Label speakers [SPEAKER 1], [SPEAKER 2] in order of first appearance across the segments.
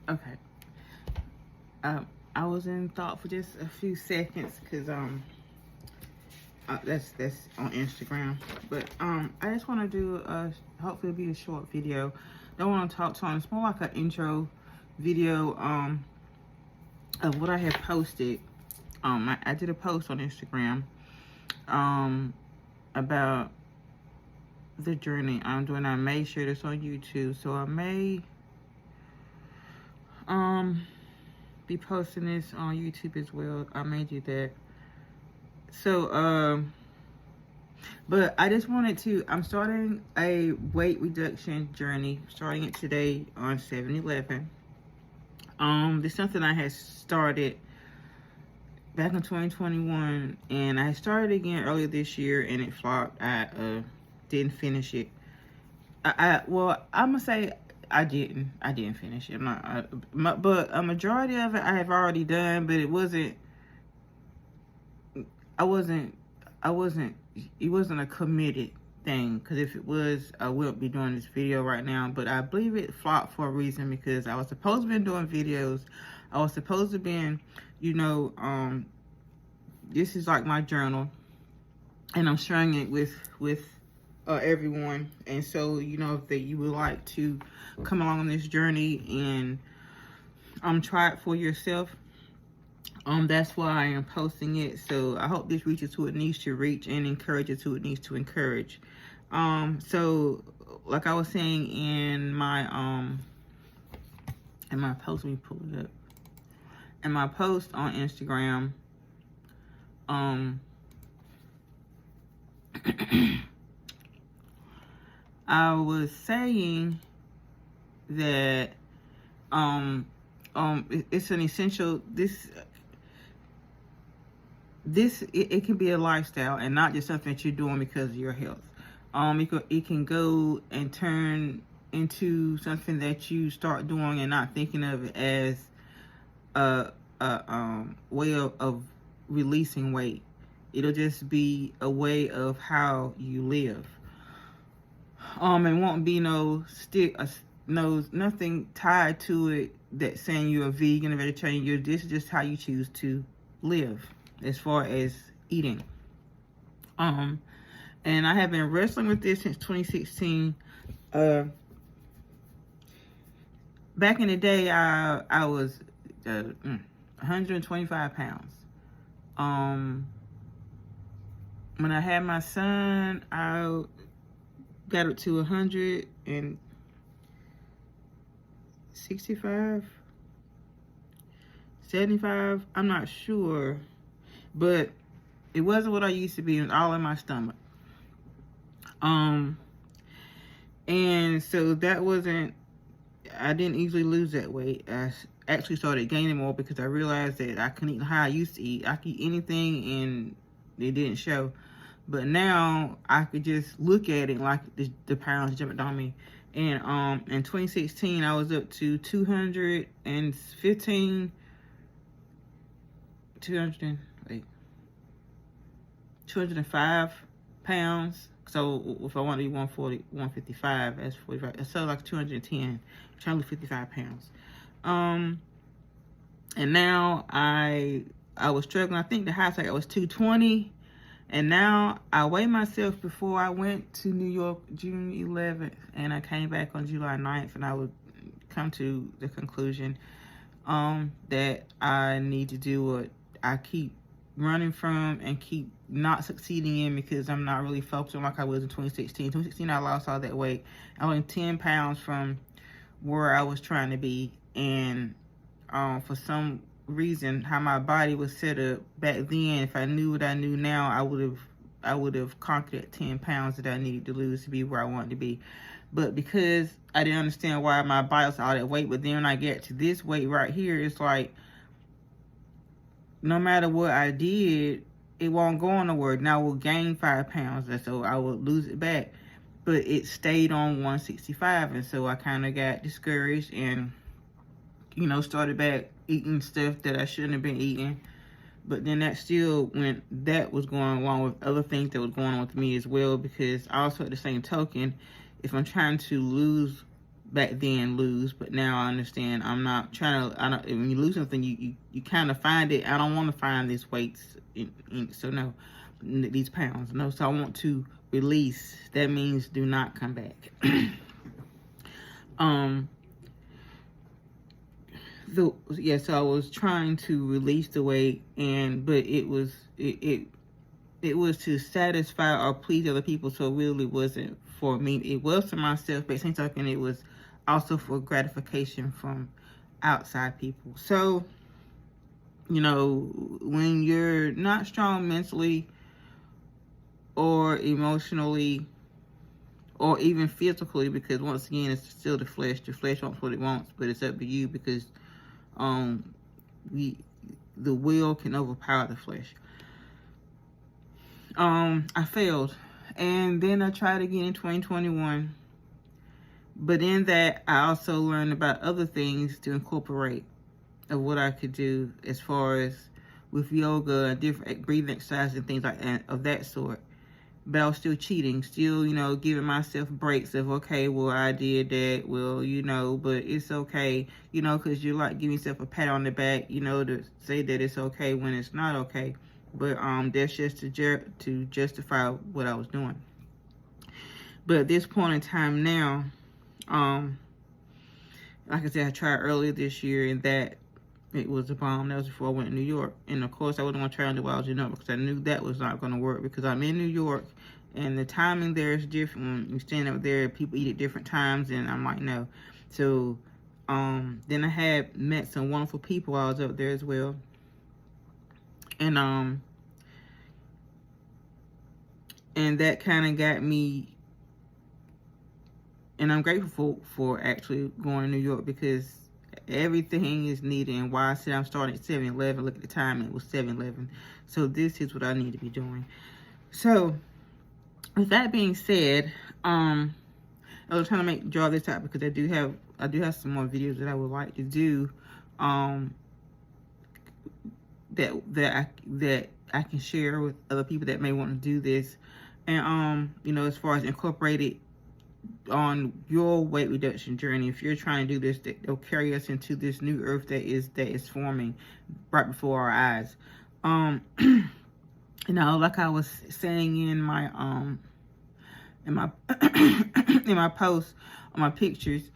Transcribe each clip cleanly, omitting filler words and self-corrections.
[SPEAKER 1] Okay. I was in thought for just a few seconds because that's on Instagram. But I just want to do hopefully it'll be a short video. Don't want to talk to on. It's more like an intro video of what I have posted. I did a post on Instagram about the journey I'm doing. I may share this on YouTube, so I may be posting this on YouTube as well. I may do that. So but I just wanted to, I'm starting a weight reduction journey, starting it today on 7-Eleven. This is something I had started back in 2021, and I started again earlier this year, and it flopped. I didn't finish it. Well, I'm gonna say I didn't finish it. I'm not, but a majority of it I have already done, but it wasn't a committed thing, because if it was, I wouldn't be doing this video right now. But I believe it flopped for a reason, because I was supposed to be doing videos. I was supposed to be, you know, this is like my journal, and I'm sharing it with everyone. And so, you know, if you would like to come along on this journey and try it for yourself, that's why I am posting it. So I hope this reaches who it needs to reach and encourages who it needs to encourage. So like I was saying in my post, let me pull it up. In my post on Instagram, I was saying that it's an essential, it can be a lifestyle and not just something that you're doing because of your health. It can go and turn into something that you start doing and not thinking of it as a way of releasing weight. It'll just be a way of how you live. And won't be nothing tied to it that saying you're a vegan or vegetarian. This is just how you choose to live as far as eating. And I have been wrestling with this since 2016. Back in the day, I was 125 pounds. When I had my son, I got up to 165, 75, I'm not sure, but it wasn't what I used to be. It was all in my stomach. And so that wasn't, I didn't easily lose that weight. I actually started gaining more because I realized that I couldn't eat how I used to eat. I could eat anything and it didn't show. But now I could just look at it like the pounds jumped on me. And in 2016, I was up to 205 pounds. So if I want to be 140, 155, that's 45. So like 210, trying to lose 55 pounds. And now I was struggling. I think the highest I got was 220. And now I weighed myself before I went to New York June 11th, and I came back on July 9th, and I would come to the conclusion that I need to do what I keep running from and keep not succeeding in, because I'm not really focusing like I was in 2016. 2016, I lost all that weight. I went 10 pounds from where I was trying to be, and for some reason, how my body was set up back then, if I knew what I knew now, I would have conquered that 10 pounds that I needed to lose to be where I wanted to be. But because I didn't understand why my body was all that weight, but then when I get to this weight right here, it's like no matter what I did, it won't go nowhere. Now I will gain 5 pounds, and so I will lose it back. But it stayed on 165, and so I kind of got discouraged and, you know, started back eating stuff that I shouldn't have been eating. But then that still, when that was going along with other things that was going on with me as well, because also at the same token, if I'm trying to lose back then lose, but now I understand I'm not trying to. I don't. When you lose something, you kind of find it. I don't want to find these weights, so no, these pounds, no. So I want to release. That means do not come back. So I was trying to release the weight, but it was to satisfy or please other people, so it really wasn't for me. It was for myself, but at the same time, it was also for gratification from outside people. So, you know, when you're not strong mentally or emotionally or even physically, because once again, it's still the flesh. The flesh wants what it wants, but it's up to you, because the will can overpower the flesh. I failed, and then I tried again in 2021. But in that, I also learned about other things to incorporate of what I could do as far as with yoga and different breathing exercises and things like that, of that sort. But I was still cheating, still, you know, giving myself breaks of, okay, well, I did that, well, you know, but it's okay, you know, because you're like giving yourself a pat on the back, you know, to say that it's okay when it's not okay. But that's just to justify what I was doing. But at this point in time now, like I said, I tried earlier this year, and that it was a bomb. That was before I went to New York. And of course, I wasn't going to try to do while I was in New York, because I knew that was not going to work, because I'm in New York, and the timing there is different. When you stand up there, people eat at different times, and I'm like, no. So, then I had met some wonderful people while I was up there as well. And that kind of got me. And I'm grateful for actually going to New York, because everything is needed. And why I said I'm starting at 7-Eleven, look at the time, it was 7-Eleven. So this is what I need to be doing. So with that being said, I was trying to draw this out, because I do have some more videos that I would like to do, that I can share with other people that may want to do this. And you know, as far as incorporated on your weight reduction journey, if you're trying to do this, they'll carry us into this new earth that is forming right before our eyes. You know, like I was saying in my in my post on my pictures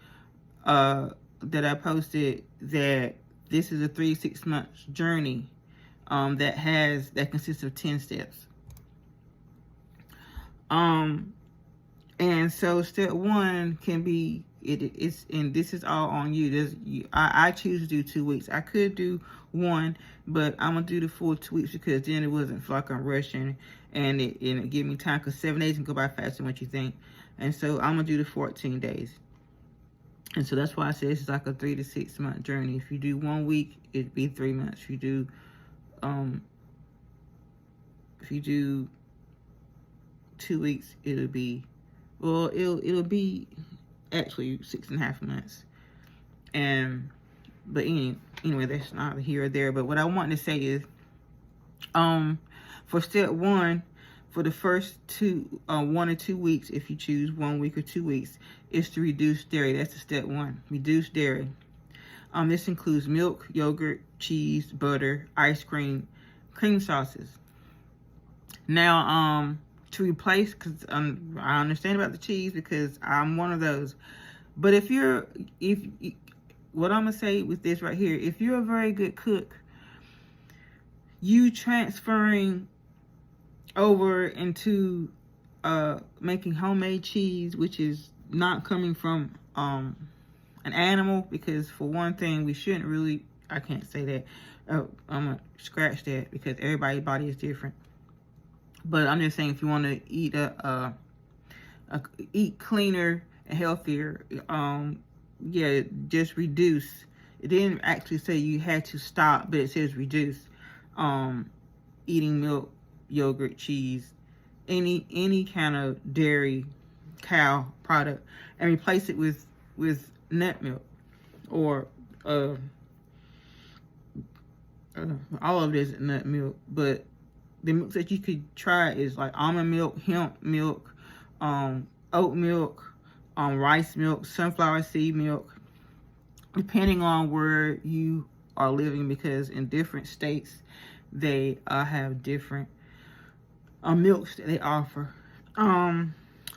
[SPEAKER 1] that I posted, that this is a 3-6 month journey that consists of 10 steps. And so step 1 can be, it's, and this is all on you. I choose to do 2 weeks. I could do 1, but I'm gonna do the full 2 weeks, because then it wasn't like I'm rushing, and it gave me time, because 7 days can go by faster than what you think. And so I'm gonna do the 14 days. And so that's why I said it's like a 3 to 6 month journey. If you do 1 week, it'd be 3 months. If you do 2 weeks, it'll be, well, it'll be actually 6.5 months. But anyway, that's not here or there. But what I want to say is, for step 1, for the first 1 or 2 weeks, if you choose 1 week or 2 weeks, is to reduce dairy. That's the step 1. Reduce dairy. This includes milk, yogurt, cheese, butter, ice cream, cream sauces. Now, to replace, because I understand about the cheese, because I'm one of those. But what I'm gonna say with this right here, if you're a very good cook, you transferring over into making homemade cheese, which is not coming from an animal, because for one thing, we shouldn't really, I can't say that. I'm gonna scratch that, because everybody's body is different. But I'm just saying, if you want to eat eat cleaner and healthier, yeah, just reduce. It didn't actually say you had to stop, but it says reduce eating milk, yogurt, cheese, any kind of dairy, cow product, and replace it with nut milk, or all of it is nut milk. But the milks that you could try is like almond milk, hemp milk, oat milk, rice milk, sunflower seed milk, depending on where you are living, because in different states they have different milks that they offer.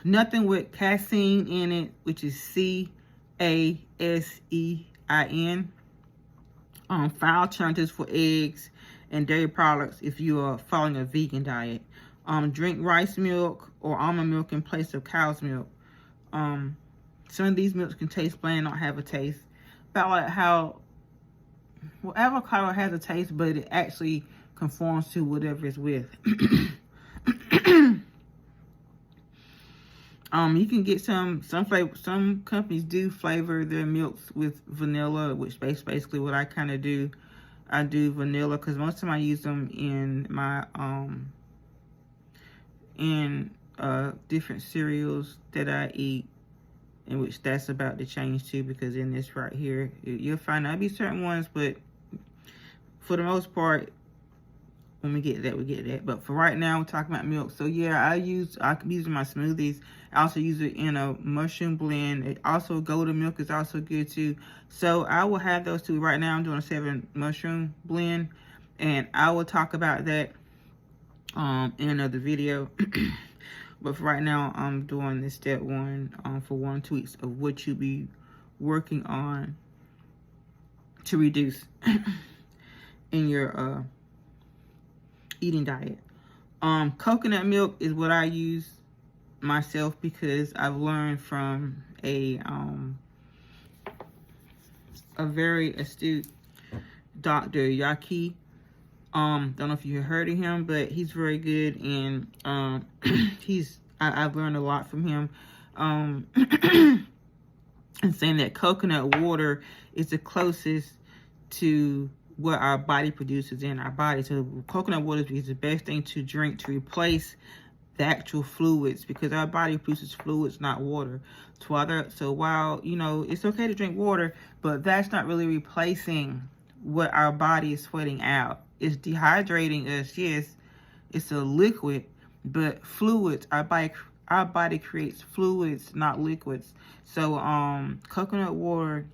[SPEAKER 1] Nothing with casein in it, which is CASEIN. Fine alternatives for eggs and dairy products if you are following a vegan diet. Drink rice milk or almond milk in place of cow's milk. Some of these milks can taste bland, not have a taste. About like how, well, avocado has a taste, but it actually conforms to whatever it's with. You can get some flavor. Some companies do flavor their milks with vanilla, which basically what I kind of do. I do vanilla because most of the time I use them in my different cereals that I eat, in which that's about to change too, because in this right here, you'll find there'll be certain ones, but for the most part, when we get that, we get that. But for right now, we're talking about milk. So yeah, I use in my smoothies. I also use it in a mushroom blend. It also, golden milk is also good too. So I will have those two. Right now I'm doing a 7 mushroom blend, and I will talk about that in another video. But for right now, I'm doing this step 1 for 1 tweaks of what you be working on to reduce in your eating diet. Coconut milk is what I use myself because I've learned from a very astute Dr. Yaki. Don't know if you heard of him, but he's very good, and I've learned a lot from him. And saying that coconut water is the closest to what our body produces in our body. So coconut water is the best thing to drink to replace the actual fluids, because our body produces fluids, not water. So while, you know, it's okay to drink water, but that's not really replacing what our body is sweating out. It's dehydrating us, yes, it's a liquid, but fluids, our body creates fluids, not liquids. So coconut water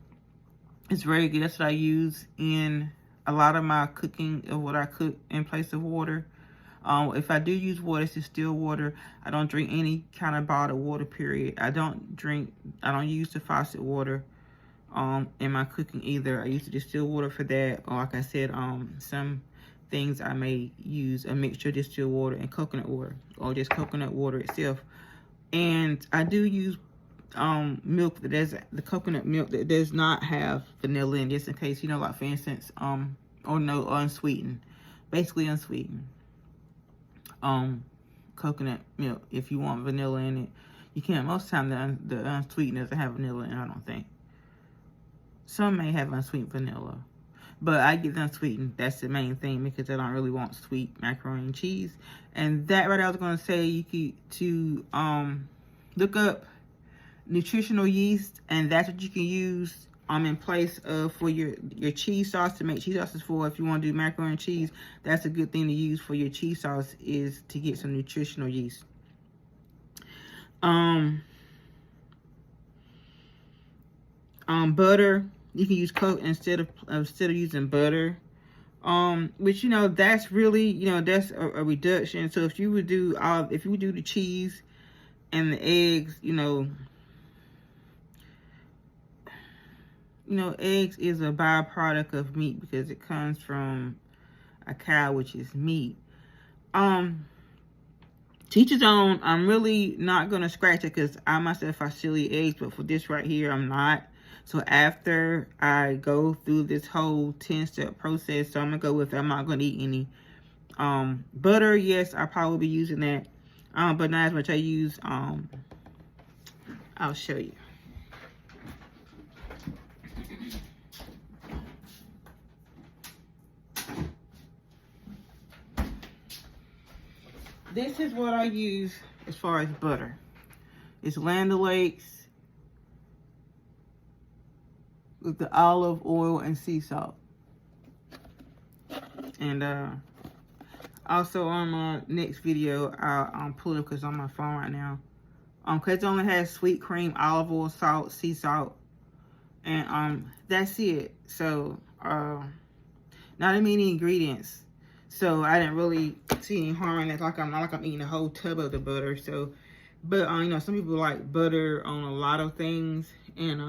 [SPEAKER 1] is very good. That's what I use in a lot of my cooking, of what I cook in place of water. If I do use water, it's distilled water. I don't drink any kind of bottled water, period. I don't use the faucet water in my cooking either. I use the distilled water for that. Or like I said, some things I may use a mixture of distilled water and coconut water, or just coconut water itself. And I do use milk that does, the coconut milk that does not have vanilla in, just in case, you know, like for instance, unsweetened, basically unsweetened coconut milk. If you want vanilla in it, you can. Most of the time the unsweetened doesn't have vanilla in it, I don't think. Some may have unsweetened vanilla, but I get the unsweetened. That's the main thing, because I don't really want sweet macaroni and cheese. And that right, I was going to say, you could look up nutritional yeast, and that's what you can use in place of for your cheese sauce, to make cheese sauces for. If you want to do macaroni and cheese, that's a good thing to use for your cheese sauce, is to get some nutritional yeast. Butter, you can use Coke instead of using butter, which, you know, that's really, you know, that's a reduction. So if you would do the cheese and the eggs, you know, eggs is a byproduct of meat because it comes from a cow, which is meat. To each his own. I'm really not going to scratch it because I myself are still eat eggs, but for this right here, I'm not. So after I go through this whole 10-step process, so I'm going to go with, I'm not going to eat any butter. Yes, I'll probably be using that, but not as much. I use, I'll show you. This is what I use as far as butter. It's Land O'Lakes with the olive oil and sea salt. And also on my next video, I'll pull it because I'm on my phone right now. Because it only has sweet cream, olive oil, salt, sea salt, and that's it. So not that many ingredients. So I didn't really see any harm in it. Like I'm not like I'm eating a whole tub of the butter. So, but you know, some people like butter on a lot of things, and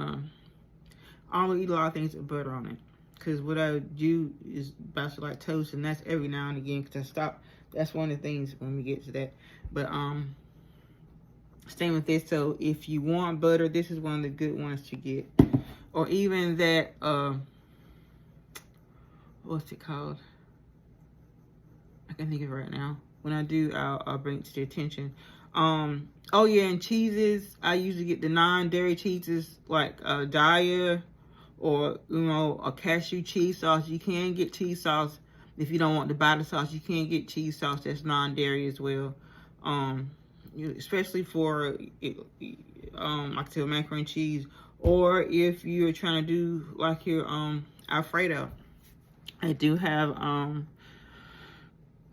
[SPEAKER 1] I don't eat a lot of things with butter on it. Cause what I do is basically like toast, and that's every now and again. Cause I stop. That's one of the things when we get to that. But same with this. So if you want butter, this is one of the good ones to get. Or even that what's it called? I can think of it right now. When I do, I'll bring it to your attention. Oh yeah, and cheeses. I usually get the non-dairy cheeses like Daya, or you know, a cashew cheese sauce. You can get cheese sauce if you don't want to buy the sauce. You can get cheese sauce that's non-dairy as well. Especially for like I said, macaroni and cheese, or if you're trying to do like your Alfredo. I do have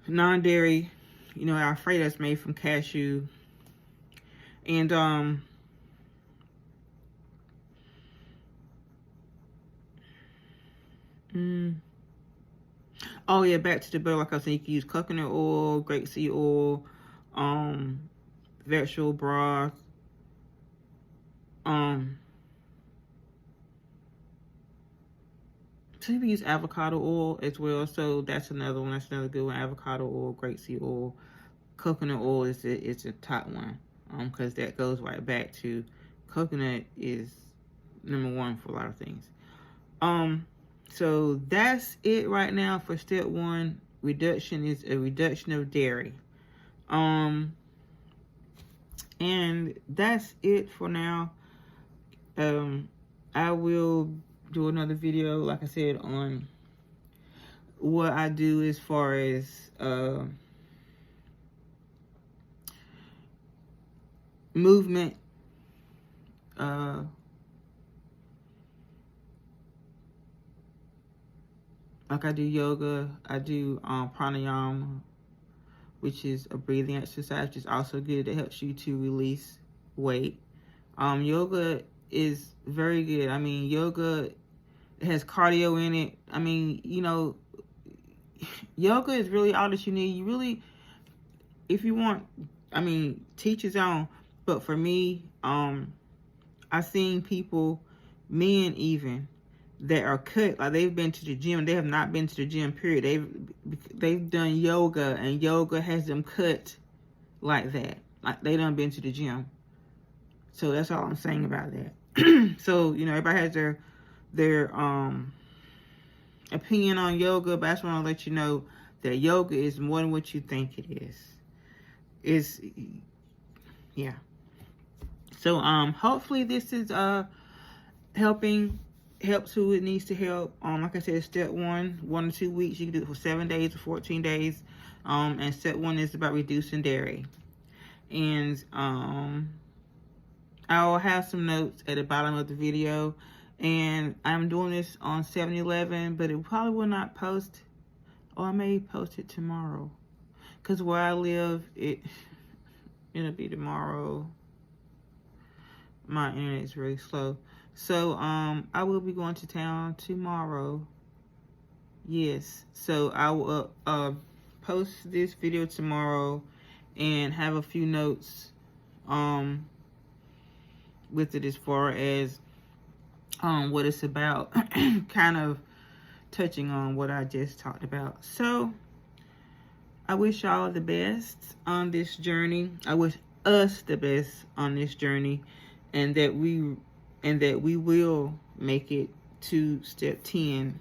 [SPEAKER 1] non-dairy, you know, Alfredo that's made from cashew, and oh yeah, back to the butter. Like I said, you can use coconut oil, grapeseed oil, vegetable broth, so you can use avocado oil as well. So that's another one. That's another good one. Avocado oil, grapeseed oil, coconut oil is the top one. Because that goes right back to coconut is number one for a lot of things. So that's it right now for step one. Reduction is a reduction of dairy. And that's it for now. I will do another video, like I said, on what I do as far as movement, like I do yoga, I do pranayama, which is a breathing exercise, which is also good. It helps you to release weight. Yoga is very good. I mean, yoga has cardio in it. I mean, you know, yoga is really all that you need. You really, if you want, I mean, teach his own. But for me, I've seen people, men even, that are cut, like they've been to the gym. They have not been to the gym, period. They've done yoga, and yoga has them cut like that. Like they done been to the gym. So that's all I'm saying about that. So, you know, everybody has their opinion on yoga, but I just want to let you know that yoga is more than what you think it is. It's, yeah. So, hopefully this is helps who it needs to help. Like I said, step 1 to 2 weeks. You can do it for 7 days or 14 days. And step 1 is about reducing dairy. And I'll have some notes at the bottom of the video. And I'm doing this on 7-Eleven, but it probably will not post, or I may post it tomorrow. Because where I live, it'll be tomorrow. My internet is really slow. So, I will be going to town tomorrow. Yes. So, I will post this video tomorrow and have a few notes with it as far as what it's about. Kind of touching on what I just talked about. So, I wish y'all the best on this journey. I wish us the best on this journey, and that we will make it to step 10,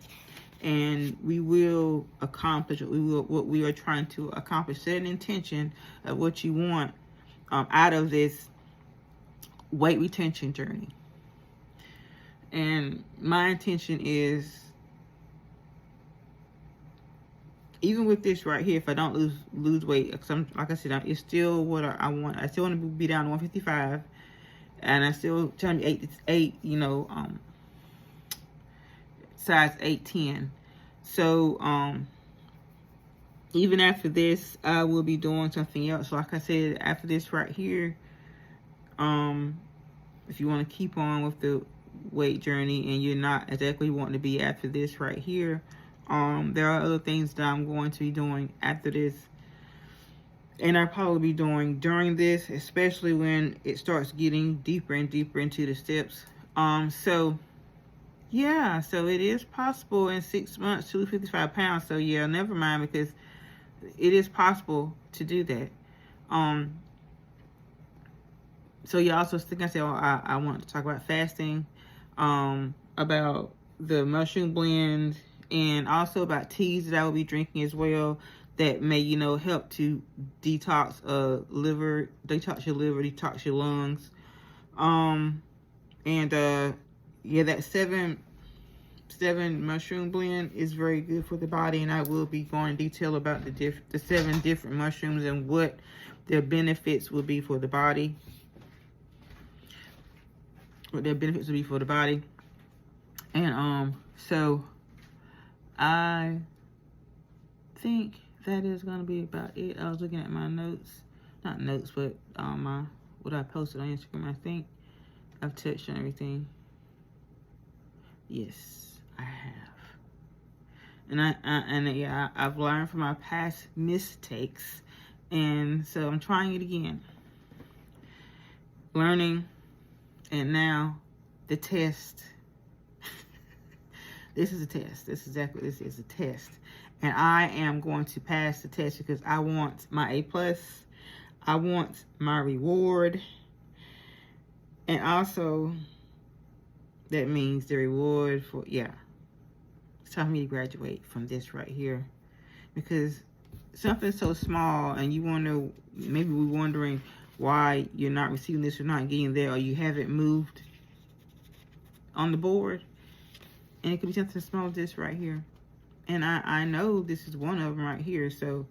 [SPEAKER 1] and we will accomplish what we are trying to accomplish. Set an intention of what you want out of this weight retention journey. And my intention is, even with this right here, if I don't lose weight, like I said, it's still what I want. I still want to be down to 155. And I still trying to be 8, you know, size 8-10. So, even after this, I will be doing something else. Like I said, after this right here, If you want to keep on with the weight journey and you're not exactly wanting to be after this right here, there are other things that I'm going to be doing after this, and I'll probably be doing during this, especially when it starts getting deeper and deeper into the steps. So yeah, so it is possible in 6 months to lose 55 pounds. So yeah, never mind, because it is possible to do that. So yeah, also think I said, I want to talk about fasting, about the mushroom blend, and also about teas that I will be drinking as well that may, you know, help to detox liver, detox your lungs. Yeah, that seven mushroom blend is very good for the body, and I will be going in detail about the 7 different mushrooms and what their benefits will be for the body. And so I think that is gonna be about it. I was looking at my notes, not notes, but what I posted on Instagram. I think I've touched on everything. Yes, I have. And I've learned from my past mistakes, and so I'm trying it again. Learning, and now the test. This is a test. This is a test, and I am going to pass the test because I want my A+. I want my reward, and also that means the reward for, yeah, it's time for me to graduate from this right here, because something so small, and you wonder, maybe we're wondering why you're not receiving this or not getting there, or you haven't moved on the board, and it could be something small as this right here, and I know this is one of them right here, so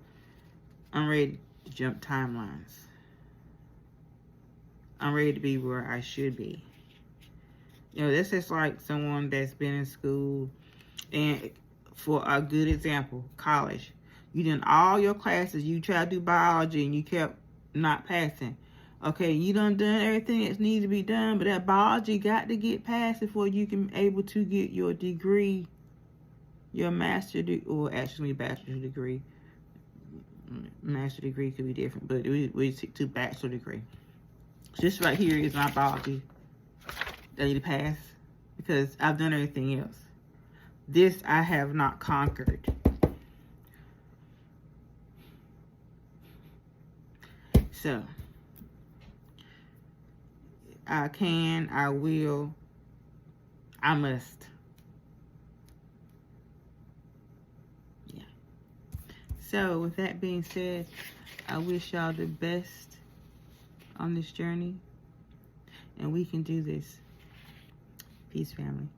[SPEAKER 1] I'm ready to jump timelines. I'm ready to be where I should be. You know, that's just like someone that's been in school, and for a good example, college. You did all your classes, you tried to do biology, and you kept not passing. Okay, you done everything that needs to be done, but that biology got to get passed before you can able to get your degree, your master degree, or actually bachelor's degree. Master degree could be different, but we stick to bachelor degree. This right here is my biology that I need to pass, because I've done everything else. This I have not conquered. So I can, I will, I must. Yeah. So with that being said, I wish y'all the best on this journey, and we can do this. Peace, family.